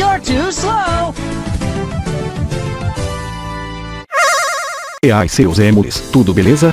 You're too slow! E ai seus émules, tudo beleza?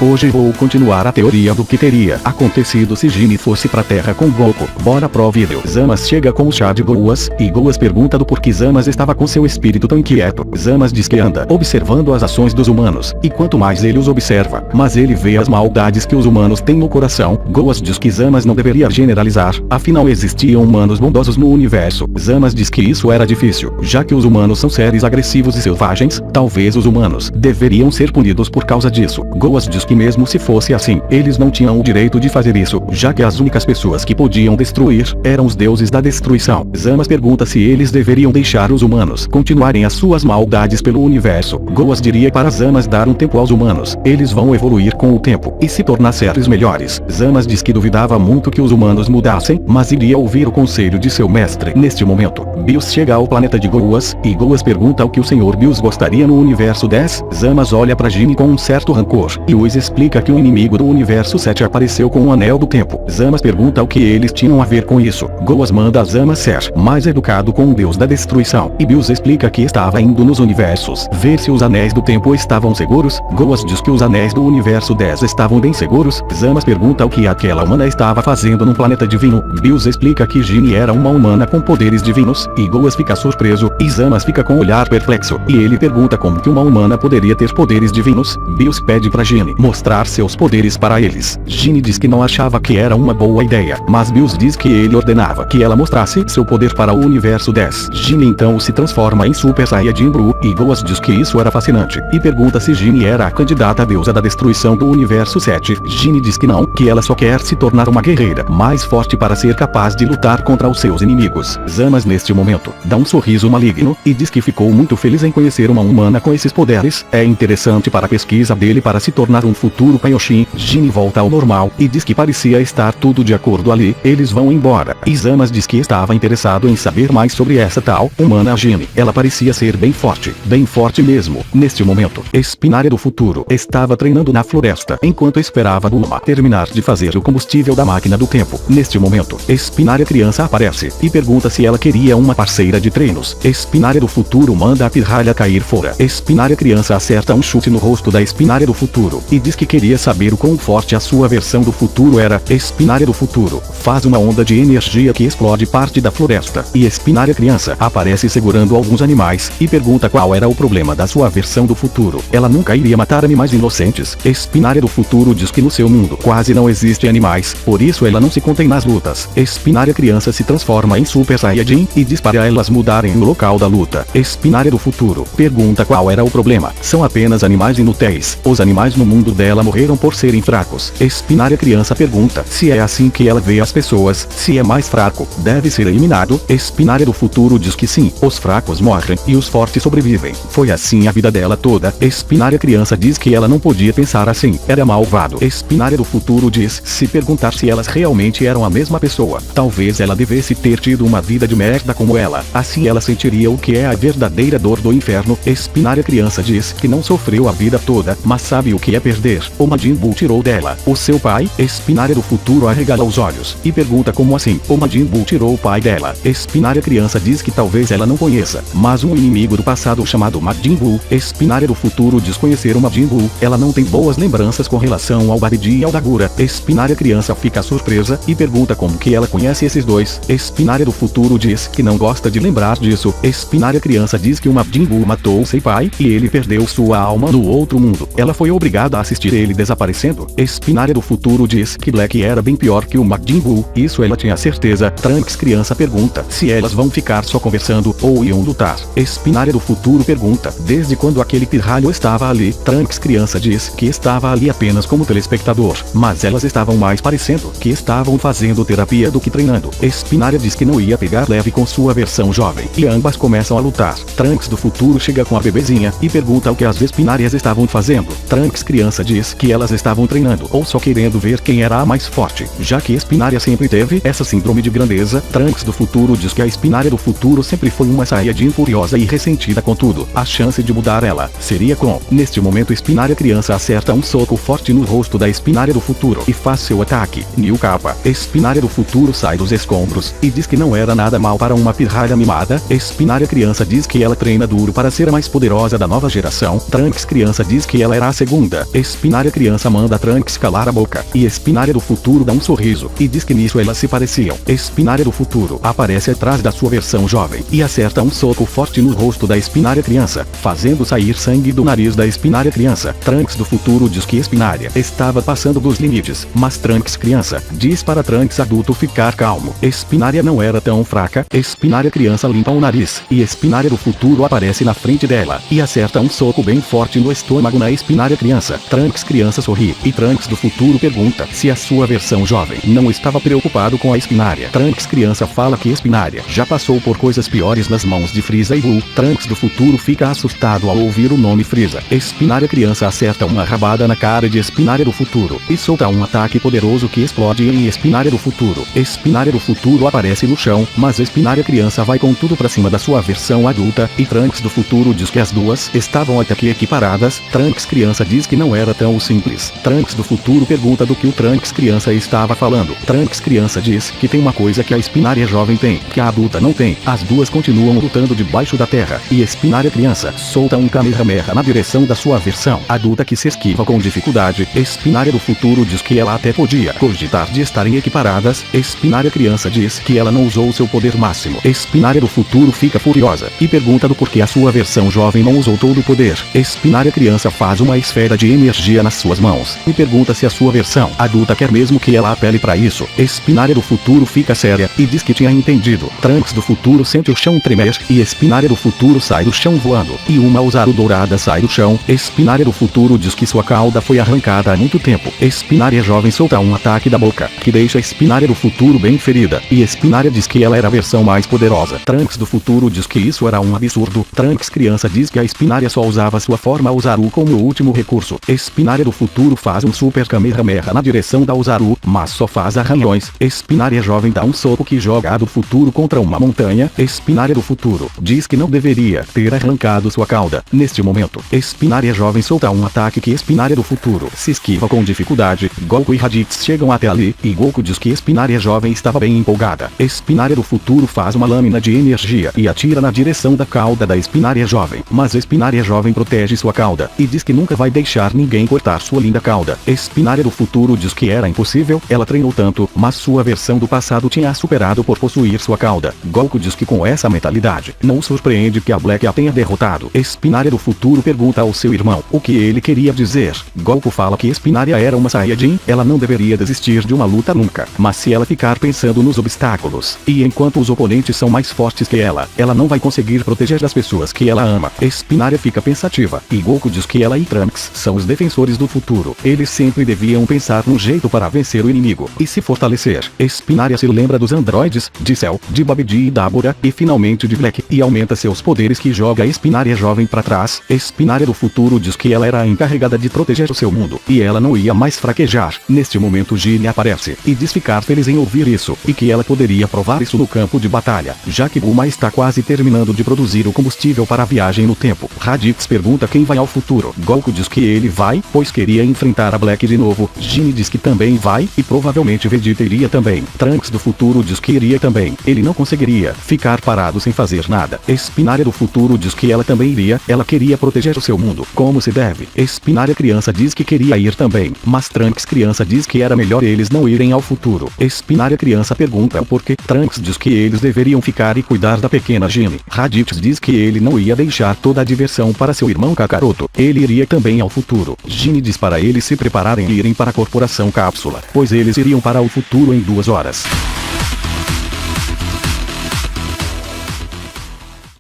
Hoje vou continuar a teoria do que teria acontecido se Ginny fosse pra Terra com Goku. Bora pro vídeo. Zamasu chega com o chá de Goas, e Goas pergunta do porquê Zamasu estava com seu espírito tão inquieto. Zamasu diz que anda observando as ações dos humanos, e quanto mais ele os observa, mas ele vê as maldades que os humanos têm no coração. Goas diz que Zamasu não deveria generalizar, afinal existiam humanos bondosos no universo. Zamasu diz que isso era difícil, já que os humanos são seres agressivos e selvagens, talvez os humanos deveriam ser punidos por causa disso. Goas diz que mesmo se fosse assim, eles não tinham o direito de fazer isso, já que as únicas pessoas que podiam destruir eram os deuses da destruição. Zamasu pergunta se eles deveriam deixar os humanos continuarem as suas maldades pelo universo. Goas diria para Zamasu dar um tempo aos humanos, eles vão evoluir com o tempo e se tornar seres melhores. Zamasu diz que duvidava muito que os humanos mudassem, mas iria ouvir o conselho de seu mestre. Neste momento, Bills chega ao planeta de Goas, e Goas pergunta o que o Sr. Bills gostaria no universo 10. Zamasu olha para Ginny com um certo rancor, e os explica que o inimigo do universo 7 apareceu com o anel do tempo. Zamasu pergunta o que eles tinham a ver com isso. Goas manda Zamasu ser mais educado com o deus da destruição, e Bills explica que estava indo nos universos ver se os anéis do tempo estavam seguros. Goas diz que os anéis do universo 10 estavam bem seguros. Zamasu pergunta o que aquela humana estava fazendo num planeta divino. Bills explica que Ginny era uma humana com poderes divinos, e Goas fica surpreso, e Zamasu fica com o olhar perplexo, e ele pergunta como que uma humana poderia ter poderes divinos. Bills pede pra Ginny mostrar seus poderes para eles. Ginny diz que não achava que era uma boa ideia, mas Bills diz que ele ordenava que ela mostrasse seu poder para o universo 10. Ginny então se transforma em Super Saiyajin Blue, e Goas diz que isso era fascinante, e pergunta se Ginny era a candidata à deusa da destruição do universo 7. Ginny diz que não, que ela só quer se tornar uma guerreira mais forte para ser capaz de lutar contra os seus inimigos. Zamasu neste momento dá um sorriso maligno, e diz que ficou muito feliz em conhecer uma humana com esses poderes. É interessante para a pesquisa dele para se tornar um futuro Kaioshin. Ginny volta ao normal, e diz que parecia estar tudo de acordo ali. Eles vão embora, e Zamasu diz que estava interessado em saber mais sobre essa tal humana Ginny. Ela parecia ser bem forte mesmo. Neste momento, Espinária do futuro estava treinando na floresta, enquanto esperava Bulma terminar de fazer o combustível da máquina do tempo. Neste momento, Espinária criança aparece, e pergunta se ela queria uma parceira de treinos. Espinária do futuro manda a pirralha cair fora. Espinária criança acerta um chute no rosto da Espinária do futuro, e diz que queria saber o quão forte a sua versão do futuro era. Espinária do futuro faz uma onda de energia que explode parte da floresta, e Espinária criança aparece segurando alguns animais, e pergunta qual era o problema da sua versão do futuro. Ela nunca iria matar animais inocentes. Espinária do futuro diz que no seu mundo quase não existem animais, por isso ela não se contém nas lutas. Espinária criança se transforma em Super Saiyajin, e diz para elas mudarem o local da luta. Espinária do futuro pergunta qual era o problema. São apenas animais inúteis. Os animais no mundo dela morreram por serem fracos. Espinária criança pergunta se é assim que ela vê as pessoas, se é mais fraco, deve ser eliminado. Espinária do futuro diz que sim, os fracos morrem e os fortes sobrevivem. Foi assim a vida dela toda. Espinária criança diz que ela não podia pensar assim, era malvado. Espinária do futuro diz se perguntar se elas realmente eram a mesma pessoa, talvez ela devesse ter tido uma vida de merda como ela, assim ela sentiria o que é a verdadeira dor do inferno. Espinária criança diz que não sofreu a vida toda, mas sabe o que é perder. O Majin Buu tirou dela o seu pai. Espinária do futuro arregala os olhos, e pergunta como assim o Majin Buu tirou o pai dela. Espinária criança diz que talvez ela não conheça, mas um inimigo do passado chamado Majin Buu. Espinária do futuro diz conhecer o Majin Buu. Ela não tem boas lembranças com relação ao Babidi e ao Dagura. Espinária criança fica surpresa, e pergunta como que ela conhece esses dois. Espinária do futuro diz que não gosta de lembrar disso. Espinária criança diz que o Majin Buu matou seu pai, e ele perdeu sua alma no outro mundo. Ela foi obrigada a assistir ele desaparecendo. Espinária do futuro diz que Black era bem pior que o Majin Buu, isso ela tinha certeza. Trunks criança pergunta se elas vão ficar só conversando ou iam lutar. Espinária do futuro pergunta desde quando aquele pirralho estava ali. Trunks criança diz que estava ali apenas como telespectador, mas elas estavam mais parecendo que estavam fazendo terapia do que treinando. Espinária diz que não ia pegar leve com sua versão jovem, e ambas começam a lutar. Trunks do futuro chega com a bebezinha, e pergunta o que as Espinárias estavam fazendo. Trunks criança Criança diz que elas estavam treinando ou só querendo ver quem era a mais forte, já que Espinária sempre teve essa síndrome de grandeza. Trunks do futuro diz que a Espinária do futuro sempre foi uma Saiyajin furiosa e ressentida, contudo, a chance de mudar ela seria com. Neste momento Espinária Criança acerta um soco forte no rosto da Espinária do futuro e faz seu ataque. New Kappa. Espinária do futuro sai dos escombros e diz que não era nada mal para uma pirralha mimada. Espinária Criança diz que ela treina duro para ser a mais poderosa da nova geração. Trunks Criança diz que ela era a segunda. Espinária Criança manda Trunks calar a boca e Espinária do futuro dá um sorriso e diz que nisso elas se pareciam. Espinária do futuro aparece atrás da sua versão jovem e acerta um soco forte no rosto da Espinária Criança, fazendo sair sangue do nariz da Espinária Criança. Trunks do futuro diz que Espinária estava passando dos limites, mas Trunks Criança diz para Trunks adulto ficar calmo. Espinária não era tão fraca. Espinária Criança limpa o nariz e Espinária do futuro aparece na frente dela e acerta um soco bem forte no estômago na Espinária Criança. Trunks Criança sorri e Trunks do futuro pergunta se a sua versão jovem não estava preocupado com a Espinária. Trunks Criança fala que Espinária já passou por coisas piores nas mãos de Frieza e Buu. Trunks do futuro fica assustado ao ouvir o nome Frieza. Espinária Criança acerta uma rabada na cara de Espinária do futuro e solta um ataque poderoso que explode em Espinária do futuro. Espinária do futuro aparece no chão, mas Espinária Criança vai com tudo pra cima da sua versão adulta e Trunks do futuro diz que as duas estavam até que equiparadas. Trunks Criança diz que não era tão simples. Trunks do futuro pergunta do que o Trunks Criança estava falando. Trunks Criança diz que tem uma coisa que a Espinária jovem tem, que a adulta não tem. As duas continuam lutando debaixo da terra e Espinária Criança solta um Kamehameha na direção da sua versão adulta que se esquiva com dificuldade. Espinária do futuro diz que ela até podia cogitar de estarem equiparadas. Espinária Criança diz que ela não usou seu poder máximo. Espinária do futuro fica furiosa e pergunta do porquê a sua versão jovem não usou todo o poder. Espinária Criança faz uma esfera de energia nas suas mãos e pergunta se a sua versão adulta quer mesmo que ela apele para isso. Espinária do futuro fica séria e diz que tinha entendido. Trunks do futuro sente o chão tremer e Espinária do futuro sai do chão voando e uma Ozaru dourada sai do chão. Espinária do futuro diz que sua cauda foi arrancada há muito tempo. Espinária jovem solta um ataque da boca que deixa Espinária do futuro bem ferida e Espinária diz que ela era a versão mais poderosa. Trunks do futuro diz que isso era um absurdo. Trunks Criança diz que a Espinária só usava sua forma Ozaru como último recurso. Espinária do futuro faz um super Kamehameha na direção da Ozaru, mas só faz arranhões. Espinária jovem dá um soco que joga a do futuro contra uma montanha. Espinária do futuro diz que não deveria ter arrancado sua cauda. Neste momento, Espinária jovem solta um ataque que Espinária do futuro se esquiva com dificuldade. Goku e Raditz chegam até ali e Goku diz que Espinária jovem estava bem empolgada. Espinária do futuro faz uma lâmina de energia e atira na direção da cauda da Espinária jovem, mas Espinária jovem protege sua cauda e diz que nunca vai deixar ninguém cortar sua linda cauda. Espinária do futuro diz que era impossível, ela treinou tanto, mas sua versão do passado tinha a superado por possuir sua cauda. Goku diz que com essa mentalidade, não o surpreende que a Black a tenha derrotado. Espinária do futuro pergunta ao seu irmão o que ele queria dizer. Goku fala que Espinária era uma Saiyajin, ela não deveria desistir de uma luta nunca, mas se ela ficar pensando nos obstáculos, e enquanto os oponentes são mais fortes que ela não vai conseguir proteger das pessoas que ela ama. Espinária fica pensativa, e Goku diz que ela e Trunks são os defensores do futuro. Eles sempre deviam pensar num jeito para vencer o inimigo e se fortalecer. Espinária se lembra dos androides, de Cell, de Babidi e Dabura, e finalmente de Black, e aumenta seus poderes que joga a Espinária jovem para trás. Espinária do futuro diz que ela era a encarregada de proteger o seu mundo, e ela não ia mais fraquejar. Neste momento Gilly aparece, e diz ficar feliz em ouvir isso, e que ela poderia provar isso no campo de batalha, já que Bulma está quase terminando de produzir o combustível para a viagem no tempo. Raditz pergunta quem vai ao futuro. Goku diz que ele vai, pois queria enfrentar a Black de novo. Gilly diz que também vai, e provavelmente Vegeta iria também. Trunks do futuro diz que iria também. Ele não conseguiria ficar parado sem fazer nada. Espinária do futuro diz que ela também iria, ela queria proteger o seu mundo, como se deve. Espinária criança diz que queria ir também, mas Trunks criança diz que era melhor eles não irem ao futuro. Espinária criança pergunta o porquê. Trunks diz que eles deveriam ficar e cuidar da pequena Gilly. Raditz diz que ele não ia deixar toda a diversão para seu irmão Kakaroto. Ele iria também ao futuro. Gilly diz para eles se prepararem e irem para a Corporação Cápsula, pois eles iriam para o futuro em 2 horas.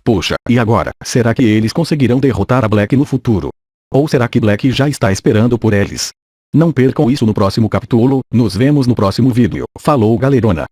Poxa, e agora, será que eles conseguirão derrotar a Black no futuro? Ou será que Black já está esperando por eles? Não percam isso no próximo capítulo, nos vemos no próximo vídeo. Falou, galerona!